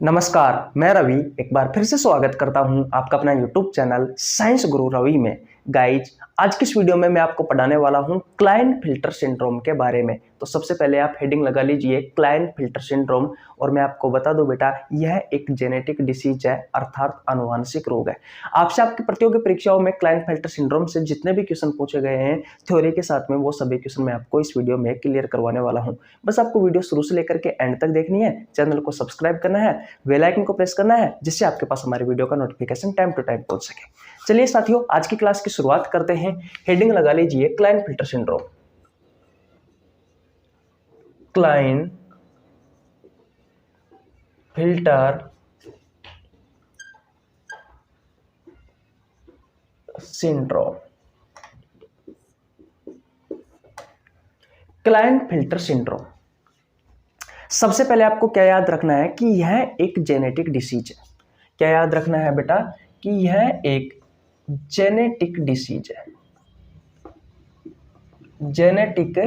नमस्कार, मैं रवि एक बार फिर से स्वागत करता हूं आपका अपना YouTube चैनल साइंस गुरु रवि में। गाइज, आज की इस वीडियो में मैं आपको पढ़ाने वाला हूं क्लाइनफिल्टर सिंड्रोम के बारे में। तो सबसे पहले आप हेडिंग लगा लीजिए क्लाइनफिल्टर सिंड्रोम, और मैं आपको बता दूं बेटा, यह एक जेनेटिक डिसीज है, अर्थात आनुवांशिक रोग है। आपसे आपकी प्रतियोगी परीक्षाओं में क्लाइनफिल्टर सिंड्रोम से जितने भी क्वेश्चन पूछे गए हैं थ्योरी के साथ में, वो सभी क्वेश्चन मैं आपको इस वीडियो में क्लियर करवाने वाला हूँ। बस आपको वीडियो शुरू से लेकर के एंड तक देखनी है, चैनल को सब्सक्राइब करना है, बेल आइकन को प्रेस करना है, जिससे आपके पास हमारे वीडियो का नोटिफिकेशन टाइम टू टाइम पहुंच सके। चलिए साथियों, आज की क्लास की शुरुआत करते हैं। हेडिंग लगा लीजिए क्लाइनफिल्टर सिंड्रोम। क्लाइनफिल्टर सिंड्रोम। क्लाइनफिल्टर सिंड्रोम, सबसे पहले आपको क्या याद रखना है कि यह एक जेनेटिक डिसीज है। क्या याद रखना है बेटा कि यह एक जेनेटिक डिसीज है। जेनेटिक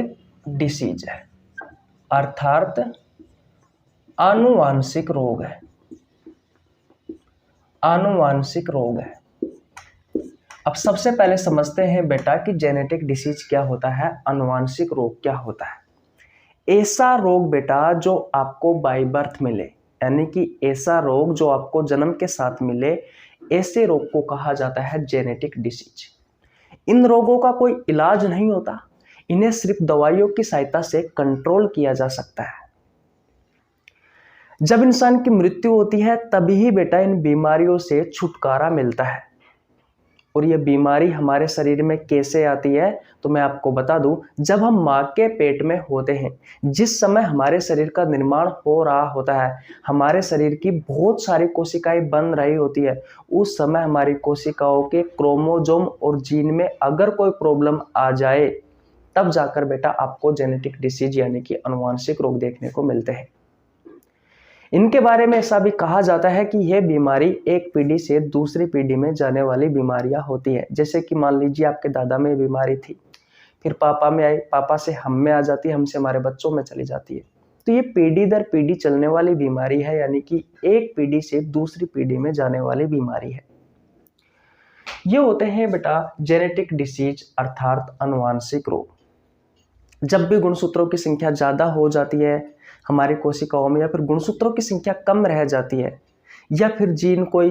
डिसीज है अर्थात आनुवांशिक रोग है। आनुवांशिक रोग है। अब सबसे पहले समझते हैं बेटा कि जेनेटिक डिसीज क्या होता है, आनुवांशिक रोग क्या होता है। ऐसा रोग बेटा जो आपको बाय बर्थ मिले, यानी कि ऐसा रोग जो आपको जन्म के साथ मिले, ऐसे रोग को कहा जाता है जेनेटिक डिसीज। इन रोगों का कोई इलाज नहीं होता, इन्हें सिर्फ दवाइयों की सहायता से कंट्रोल किया जा सकता है। जब इंसान की मृत्यु होती है तभी ही बेटा इन बीमारियों से छुटकारा मिलता है। और ये बीमारी हमारे शरीर में कैसे आती है, तो मैं आपको बता दूं, जब हम मां के पेट में होते हैं, जिस समय हमारे शरीर का निर्माण हो रहा होता है, हमारे शरीर की बहुत सारी कोशिकाएं बन रही होती है, उस समय हमारी कोशिकाओं के क्रोमोसोम और जीन में अगर कोई प्रॉब्लम आ जाए, तब जाकर बेटा आपको जेनेटिक डिसीज यानी कि आनुवांशिक रोग देखने को मिलते हैं। इनके बारे में ऐसा भी कहा जाता है कि यह बीमारी एक पीढ़ी से दूसरी पीढ़ी में जाने वाली बीमारियां होती है। जैसे कि मान लीजिए आपके दादा में बीमारी थी, फिर पापा में आई, पापा से हम में आ जाती है, हमसे हमारे बच्चों में चली जाती है। तो ये पीढ़ी दर पीढ़ी चलने वाली बीमारी है, यानी कि एक पीढ़ी से दूसरी पीढ़ी में जाने वाली बीमारी है। ये होते हैं बेटा जेनेटिक डिसीज अर्थात आनुवांशिक रोग। जब भी गुणसूत्रों की संख्या ज्यादा हो जाती है हमारी कोशिकाओं में, या फिर गुणसूत्रों की संख्या कम रह जाती है, या फिर जीन कोई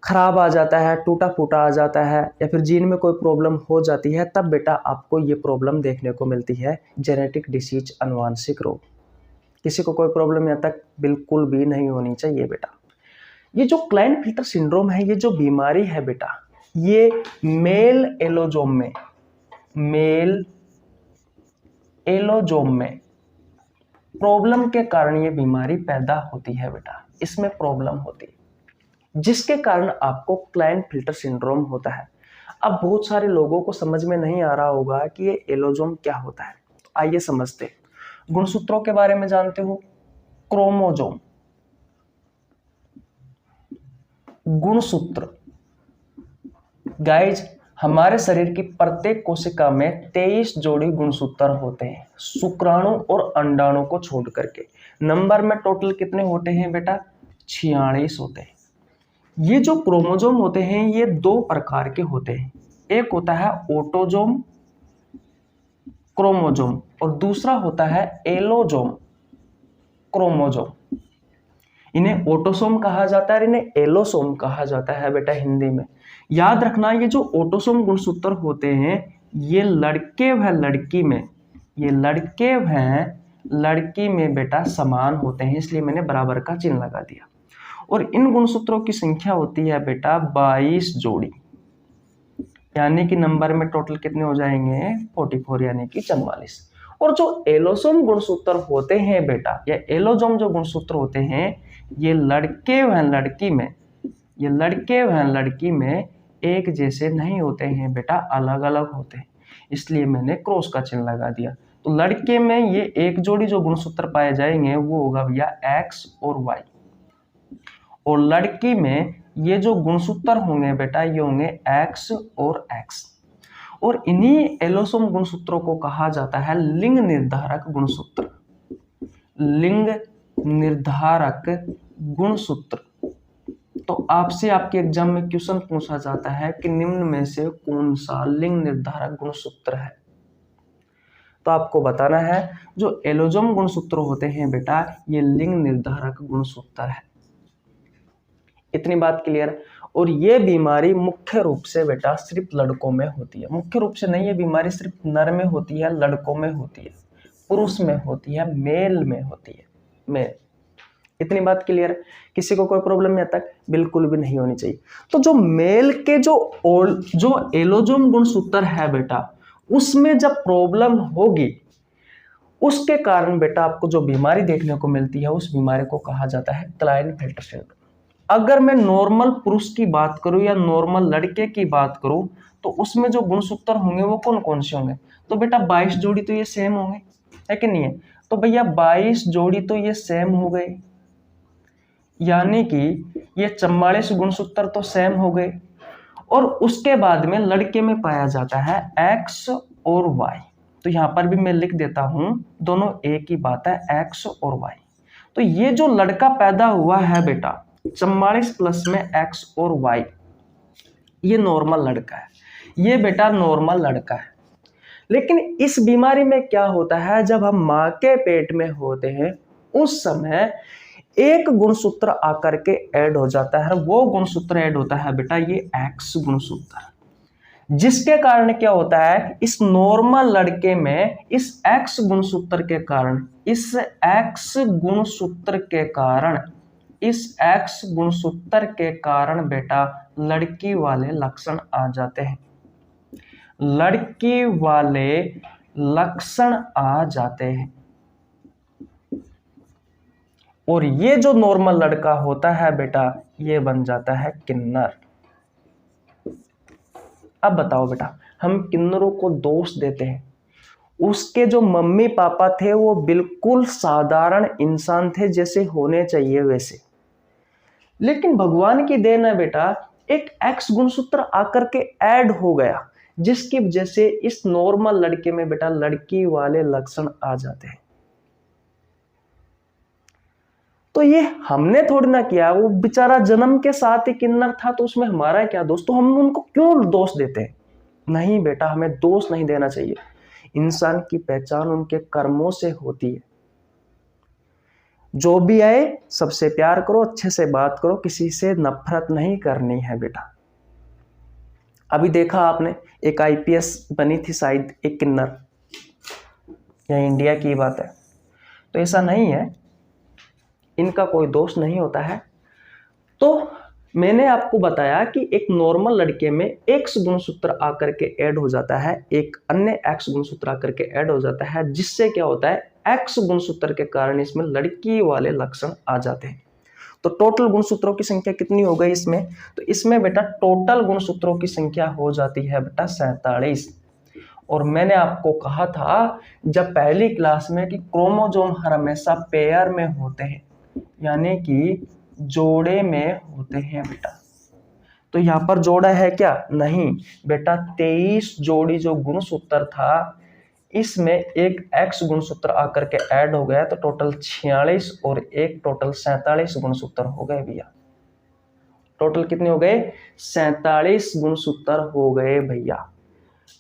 खराब आ जाता है, टूटा फूटा आ जाता है, या फिर जीन में कोई प्रॉब्लम हो जाती है, तब बेटा आपको ये प्रॉब्लम देखने को मिलती है, जेनेटिक डिसीज आनुवांशिक रोग। किसी को कोई प्रॉब्लम यहाँ तक बिल्कुल भी नहीं होनी चाहिए बेटा। ये जो क्लाइनफिल्टर सिंड्रोम है, ये जो बीमारी है बेटा, ये मेल एलोजोम में प्रॉब्लम के कारण ये बीमारी पैदा होती है बेटा। इसमें प्रॉब्लम होती है जिसके कारण आपको क्लाइनफिल्टर सिंड्रोम होता है। अब बहुत सारे लोगों को समझ में नहीं आ रहा होगा कि ये एलोजोम क्या होता है, तो आइए समझते हैं। गुणसूत्रों के बारे में जानते हो, क्रोमोजोम, गुणसूत्र। गाइज, हमारे शरीर की प्रत्येक कोशिका में 23 जोड़ी गुणसूत्र होते हैं, शुक्राणु और अंडाणु को छोड़ करके। नंबर में टोटल कितने होते हैं बेटा? 46 होते हैं। ये जो क्रोमोसोम होते हैं ये दो प्रकार के होते हैं। एक होता है ऑटोजोम क्रोमोसोम और दूसरा होता है एलोजोम क्रोमोसोम। इन्हें ऑटोसोम कहा जाता है, इन्हें एलोसोम कहा जाता है बेटा हिंदी में। याद रखना, ये जो ऑटोसोम गुणसूत्र होते हैं ये लड़के व लड़की में, ये लड़के व लड़की में बेटा समान होते हैं, इसलिए मैंने बराबर का चिन्ह लगा दिया। और इन गुणसूत्रों की संख्या होती है बेटा 22 जोड़ी, यानी कि नंबर में टोटल कितने हो जाएंगे? 44, यानी कि 44। और जो एलोसोम गुणसूत्र होते हैं बेटा, या एलोजोम जो गुणसूत्र होते हैं, ये लड़के व लड़की में, ये लड़के व लड़की में एक जैसे नहीं होते हैं बेटा, अलग अलग होते हैं, इसलिए मैंने क्रॉस का चिन्ह लगा दिया। तो लड़के में ये एक जोड़ी जो गुणसूत्र पाए जाएंगे वो होगा भैया X और Y, और लड़की में ये जो गुणसूत्र होंगे बेटा ये होंगे X और X। और इन्हीं एलोसोम गुणसूत्रों को कहा जाता है लिंग निर्धारक गुणसूत्र। लिंग निर्धारक गुणसूत्र। तो आपसे आपके एग्जाम में क्वेश्चन पूछा जाता है कि निम्न में से कौन सा लिंग निर्धारक गुणसूत्र है। तो आपको बताना है जो एलोजोम गुणसूत्र होते हैं बेटा, ये लिंग निर्धारक गुणसूत्र है। इतनी बात क्लियर। और ये बीमारी मुख्य रूप से बेटा सिर्फ लड़कों में होती है, मुख्य रूप से नहीं, ये बीमारी सिर्फ नर में होती है, लड़कों में होती है, पुरुष में होती है, मेल में होती है, मेल। इतनी बात क्लियर है। किसी को कोई प्रॉब्लम यहाँ तक बिल्कुल भी नहीं होनी चाहिए। तो जो मेल के जो एलोजोम गुणसूत्र है बेटा, उसमें जब प्रॉब्लम होगी उसके कारण बेटा आपको जो बीमारी देखने को मिलती है उस बीमारी को कहा जाता है क्लाइनफेल्टर सिंड्रोम। अगर मैं नॉर्मल पुरुष की बात करूं या नॉर्मल लड़के की बात करूं तो उसमें जो गुणसूत्र होंगे वो कौन कौन से होंगे? तो बेटा 22 जोड़ी तो ये सेम होंगे, है कि नहीं है? तो भैया 22 जोड़ी तो ये सेम हो गए, यानी कि ये 44 गुणसूत्र तो सेम हो गए। और उसके बाद में लड़के में पाया जाता है एक्स और वाई। तो यहां पर भी मैं लिख देता हूं, दोनों एक ही बात है, एक्स और वाई। तो ये जो लड़का पैदा हुआ है बेटा 44 प्लस में एक्स और वाई, ये नॉर्मल लड़का है, ये बेटा नॉर्मल लड़का है। लेकिन इस बीमारी में क्या होता है, जब हम मां के पेट में होते हैं उस समय एक गुणसूत्र आकर के ऐड हो जाता है। वो गुणसूत्र ऐड होता है बेटा ये एक्स गुणसूत्र, जिसके कारण क्या होता है, इस नॉर्मल लड़के में इस एक्स गुणसूत्र के कारण, इस एक्स गुणसूत्र के कारण बेटा लड़की वाले लक्षण आ जाते हैं, लड़की वाले लक्षण आ जाते हैं। और ये जो नॉर्मल लड़का होता है बेटा ये बन जाता है किन्नर। अब बताओ बेटा, हम किन्नरों को दोष देते हैं, उसके जो मम्मी पापा थे वो बिल्कुल साधारण इंसान थे जैसे होने चाहिए वैसे, लेकिन भगवान की देन है बेटा एक एक्स गुणसूत्र आकर के ऐड हो गया, जिसकी वजह से इस नॉर्मल लड़के में बेटा लड़की वाले लक्षण आ जाते हैं। तो ये हमने थोड़ी ना किया, वो बेचारा जन्म के साथ ही किन्नर था, तो उसमें हमारा क्या दोष? तो हम उनको क्यों दोष देते हैं? नहीं बेटा, हमें दोष नहीं देना चाहिए। इंसान की पहचान उनके कर्मों से होती है। जो भी आए सबसे प्यार करो, अच्छे से बात करो, किसी से नफरत नहीं करनी है बेटा। अभी देखा आपने एक आईपीएस बनी थी शायद एक किन्नर, यह इंडिया की बात है। तो ऐसा नहीं है, इनका कोई दोष नहीं होता है। तो मैंने आपको बताया कि एक नॉर्मल लड़के में एक्स गुणसूत्र आकर के ऐड हो जाता है, एक अन्य एक्स गुणसूत्र आकर के ऐड हो जाता है, जिससे क्या होता है एक्स गुणसूत्र के कारण इसमें लड़की वाले लक्षण आ जाते हैं। तो टोटल गुणसूत्रों की संख्या कितनी हो गई इसमें? तो इसमें बेटा टोटल गुणसूत्रों की संख्या हो जाती है बेटा 47। और मैंने आपको कहा था जब पहली क्लास में कि क्रोमोसोम हमेशा पेयर में होते हैं, यानी कि जोड़े में होते हैं बेटा। तो यहाँ पर जोड़ा है क्या? नहीं बेटा, 23 जोड़ी जो गुणसूत्र था इसमें एक एक्स गुणसूत्र आकर के ऐड हो गया, तो टोटल 46 और एक टोटल 47 गुणसूत्र हो गए भैया। टोटल कितने हो गए? 47 गुणसूत्र हो गए भैया।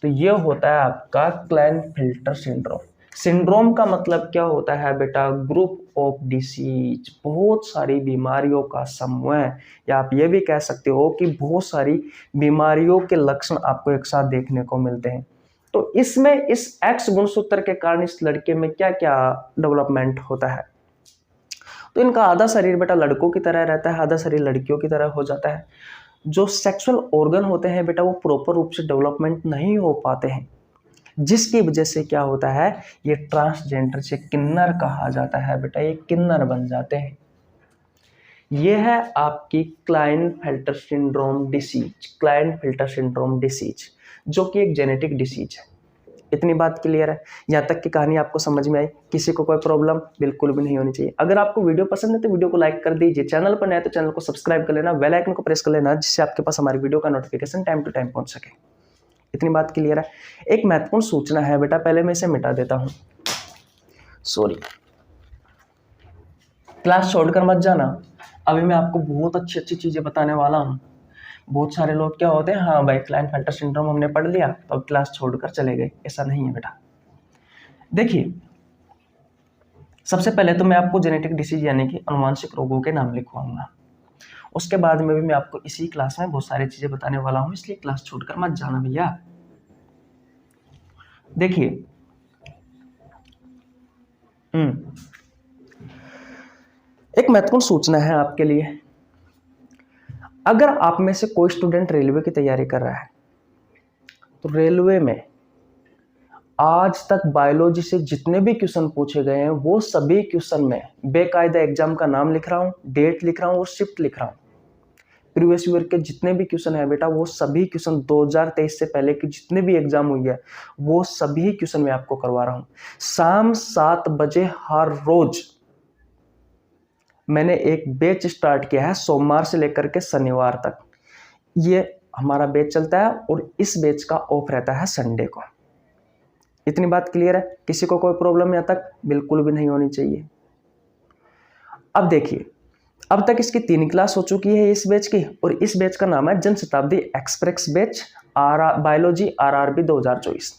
तो ये होता है आपका क्लाइनफेल्टर सिंड्रोम। सिंड्रोम का मतलब क्या होता है बेटा? ग्रुप ऑफ डिसीज, बहुत सारी बीमारियों का समूह है, या आप ये भी कह सकते हो कि बहुत सारी बीमारियों के लक्षण आपको एक साथ देखने को मिलते हैं। तो इसमें इस एक्स गुणसूत्र के कारण इस लड़के में क्या क्या डेवलपमेंट होता है? तो इनका आधा शरीर बेटा लड़कों की तरह रहता है, आधा शरीर लड़कियों की तरह हो जाता है। जो सेक्सुअल ऑर्गन होते हैं बेटा वो प्रॉपर रूप से डेवलपमेंट नहीं हो पाते हैं, जिसकी वजह से क्या होता है, ये ट्रांसजेंडर से किन्नर कहा जाता है बेटा, ये किन्नर बन जाते हैं। ये है आपकी Klinefelter syndrome disease, Klinefelter syndrome disease जो कि एक जेनेटिक डिसीज है। इतनी बात क्लियर है? यहाँ तक की कहानी आपको समझ में आई? किसी को कोई प्रॉब्लम बिल्कुल भी नहीं होनी चाहिए। अगर आपको वीडियो पसंद है तो वीडियो को लाइक कर दीजिए, चैनल पर नए हैं तो चैनल को सब्सक्राइब कर लेना, बेल आइकन को प्रेस कर लेना, जिससे आपके पास हमारी वीडियो का नोटिफिकेशन टाइम टू टाइम पहुंच सके। इतनी बात क्लियर है? एक महत्वपूर्ण सूचना है बेटा, पहले मैं इसे मिटा देता हूं, सॉरी। क्लास छोड़कर मत जाना, अभी मैं आपको बहुत अच्छी अच्छी चीज़ें बताने वाला हूँ। बहुत सारे लोग क्या होते हैं, हाँ भाई क्लाइनफेल्टर सिंड्रोम हमने पढ़ लिया तो अब क्लास छोड़कर चले गए, ऐसा नहीं है बेटा। देखिए सबसे पहले तो मैं आपको जेनेटिक डिसीज यानी कि आनुवंशिक रोगों के नाम लिखवाऊंगा, उसके बाद में भी मैं आपको इसी क्लास में बहुत सारी चीजें बताने वाला हूँ, इसलिए क्लास छोड़कर मत जाना भैया। देखिए एक महत्वपूर्ण सूचना है आपके लिए, अगर आप में से कोई स्टूडेंट रेलवे की तैयारी कर रहा है तो रेलवे में आज तक बायोलॉजी से जितने भी क्वेश्चन पूछे गए हैं वो सभी क्वेश्चन में बेकायदा एग्जाम का नाम लिख रहा हूँ, डेट लिख रहा हूँ और शिफ्ट लिख रहा हूँ। प्रीवियस ईयर के जितने भी क्वेश्चन है बेटा वो सभी क्वेश्चन 2023 से पहले की जितने भी एग्जाम हुई है वो सभी क्वेश्चन मैं आपको करवा रहा हूँ। शाम 7 बजे हर रोज मैंने एक बैच स्टार्ट किया है, सोमवार से लेकर के शनिवार तक ये हमारा बैच चलता है और इस बैच का ऑफ रहता है संडे को। इतनी बात क्लियर है? किसी को कोई प्रॉब्लम यहाँ तक बिल्कुल भी नहीं होनी चाहिए। अब देखिए अब तक इसकी 3 क्लास हो चुकी है इस बैच की, और इस बैच का नाम है Jan Shatabdi express batch biology RRB 2024।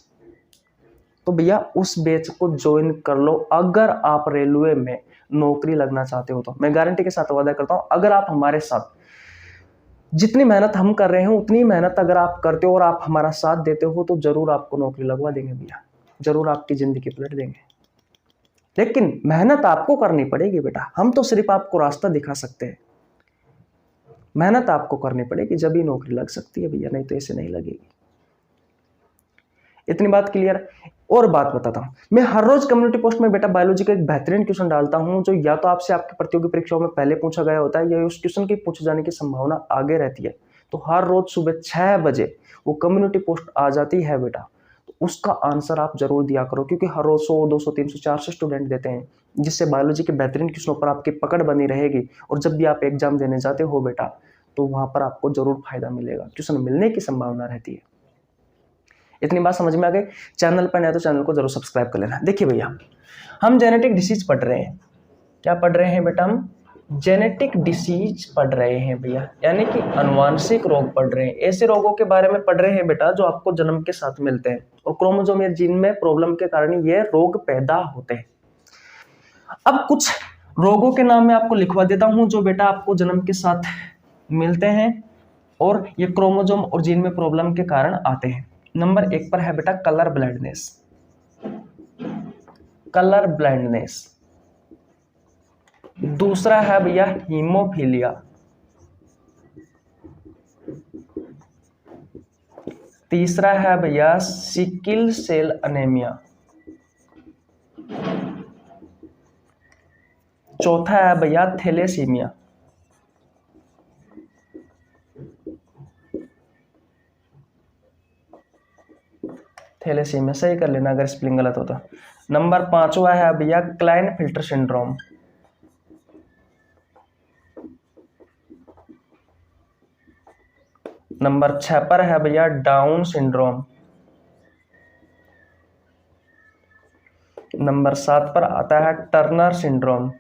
तो भैया उस बैच को ज्वाइन कर लो अगर आप रेलवे में नौकरी लगना चाहते हो तो। मैं गारंटी के साथ वादा करता हूं अगर आप हमारे साथ जितनी मेहनत हम कर रहे हैं उतनी मेहनत अगर आप करते हो और आप हमारा साथ देते हो तो जरूर आपको नौकरी लगवा देंगे भैया, जरूर आपकी जिंदगी पलट देंगे। लेकिन मेहनत आपको करनी पड़ेगी बेटा, हम तो सिर्फ आपको रास्ता दिखा सकते हैं। मेहनत आपको करनी पड़ेगी जब ही नौकरी लग सकती है भैया, नहीं तो ऐसे नहीं लगेगी। इतनी बात क्लियर। और बात बताता हूं, मैं हर रोज कम्युनिटी पोस्ट में बेटा बायोलॉजी का एक बेहतरीन क्वेश्चन डालता हूं जो या तो आपसे आपकी प्रतियोगी परीक्षाओं में पहले पूछा गया होता है या उस क्वेश्चन की पूछे जाने की संभावना आगे रहती है। तो हर रोज सुबह 6 बजे वो कम्युनिटी पोस्ट आ जाती है बेटा, तो उसका आंसर आप जरूर दिया करो, क्योंकि हर रोज 100, 200, 300, 400 स्टूडेंट देते हैं, जिससे बायोलॉजी के बेहतरीन क्वेश्चनों पर आपकी पकड़ बनी रहेगी। और जब भी आप एग्जाम देने जाते हो बेटा तो वहां पर आपको जरूर फायदा मिलेगा, क्वेश्चन मिलने की संभावना रहती है। इतनी बात समझ में आ गई? चैनल पर नया तो चैनल को जरूर सब्सक्राइब कर लेना। देखिए भैया हम जेनेटिक डिसीज पढ़ रहे हैं, क्या पढ़ रहे हैं बेटा? हम जेनेटिक डिसीज पढ़ रहे हैं भैया, यानी कि आनुवंशिक रोग पढ़ रहे हैं। ऐसे रोगों के बारे में पढ़ रहे हैं बेटा जो आपको जन्म के साथ मिलते हैं और क्रोमोसोम या जीन में प्रॉब्लम के कारण ये रोग पैदा होते हैं। अब कुछ रोगों के नाम मैं आपको लिखवा देता हूं जो बेटा आपको जन्म के साथ मिलते हैं और ये क्रोमोसोम और जीन में प्रॉब्लम के कारण आते हैं। नंबर 1 पर है बेटा कलर ब्लाइंडनेस। Colour blindness. दूसरा है भैया हीमोफीलिया। तीसरा है भैया सिकिल सेल अनेमिया। चौथा है भैया थैलेसीमिया। थैलेसीमिया सही कर लेना अगर स्पेलिंग गलत हो तो। नंबर 5वां है भैया क्लाइनफिल्टर सिंड्रोम। नंबर 6 पर है भैया डाउन सिंड्रोम। नंबर 7 पर आता है टर्नर सिंड्रोम।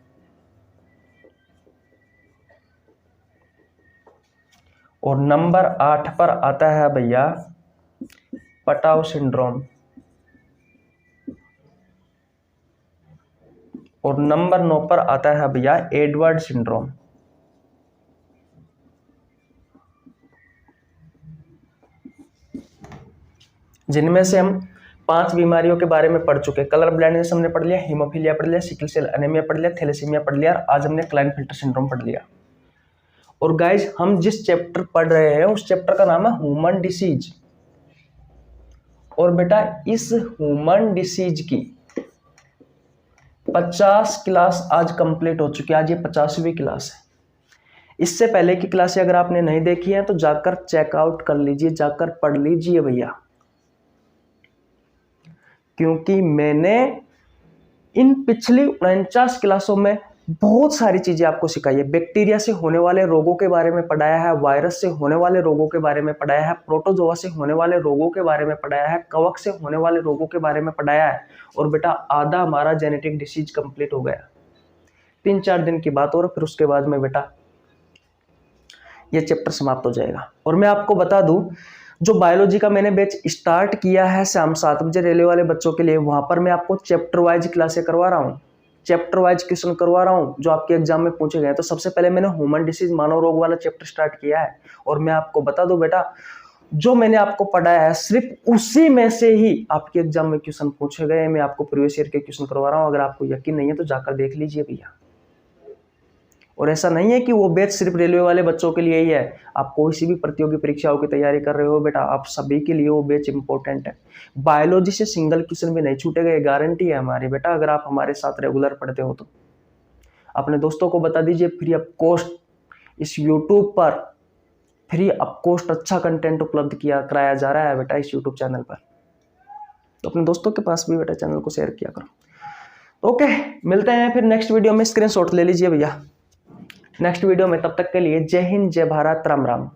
और नंबर 8 पर आता है भैया पटाउ सिंड्रोम। और नंबर 9 पर आता है भैया एडवर्ड सिंड्रोम। जिनमें से हम 5 बीमारियों के बारे में पढ़ चुके। कलर ब्लाइंडनेस हमने पढ़ लिया, हीमोफीलिया पढ़ लिया, सिकल सेल एनीमिया पढ़ लिया, थैलेसीमिया पढ़ लिया, आज हमने क्लाइनफिल्टर सिंड्रोम पढ़ लिया। और गाइज हम जिस चैप्टर पढ़ रहे हैं उस चैप्टर का नाम है ह्यूमन डिसीज। और बेटा इस ह्यूमन डिसीज की 50 क्लास आज कंप्लीट हो चुकी है, आज ये 50वीं क्लास है। इससे पहले की क्लासें अगर आपने नहीं देखी है तो जाकर चेकआउट कर लीजिए, जाकर पढ़ लीजिए भैया, क्योंकि मैंने इन पिछली 49 क्लासों में बहुत सारी चीजें आपको सिखाई है। बैक्टीरिया से होने वाले रोगों के बारे में पढ़ाया है, वायरस से होने वाले रोगों के बारे में पढ़ाया है, प्रोटोजोआ से होने वाले रोगों के बारे में पढ़ाया है, कवक से होने वाले रोगों के बारे में पढ़ाया है। और बेटा आधा हमारा जेनेटिक डिसीज कंप्लीट हो गया। 3-4 दिन की बात, और फिर उसके बाद में बेटा ये चैप्टर समाप्त हो जाएगा। और मैं आपको बता दूं, जो बायोलॉजी का मैंने बैच स्टार्ट किया है शाम 7 बजे रेलवे वाले बच्चों के लिए, वहां पर मैं आपको चैप्टर वाइज क्लासें करवा रहा हूँ, चैप्टर वाइज क्वेश्चन करवा रहा हूँ जो आपके एग्जाम में पूछे गए। तो सबसे पहले मैंने ह्यूमन डिसीज मानव रोग वाला चैप्टर स्टार्ट किया है, और मैं आपको बता दूं बेटा, जो मैंने आपको पढ़ाया है सिर्फ उसी में से ही आपके एग्जाम में क्वेश्चन पूछे गए। मैं आपको प्रीवियस ईयर के क्वेश्चन करवा रहा हूँ, अगर आपको यकीन नहीं है तो जाकर देख लीजिए भैया। और ऐसा नहीं है कि वो बैच सिर्फ रेलवे वाले बच्चों के लिए ही है, आप कोई सी भी प्रतियोगी परीक्षाओं की तैयारी कर रहे हो बेटा, आप सभी के लिए वो बैच इंपॉर्टेंट है। बायोलॉजी से सिंगल क्वेश्चन भी नहीं छूटेगा, ये गारंटी है हमारी बेटा, अगर आप हमारे साथ रेगुलर पढ़ते हो तो। अपने दोस्तों को बता दीजिए, फ्री ऑफ कॉस्ट इस यूट्यूब पर फ्री ऑफ कॉस्ट अच्छा कंटेंट उपलब्ध कराया जा रहा है बेटा इस यूट्यूब चैनल पर। तो अपने दोस्तों के पास भी बेटा चैनल को शेयर किया करो। ओके, मिलते हैं फिर नेक्स्ट वीडियो में। स्क्रीनशॉट ले लीजिए भैया नेक्स्ट वीडियो में। तब तक के लिए जय हिंद, जय भारत, राम राम।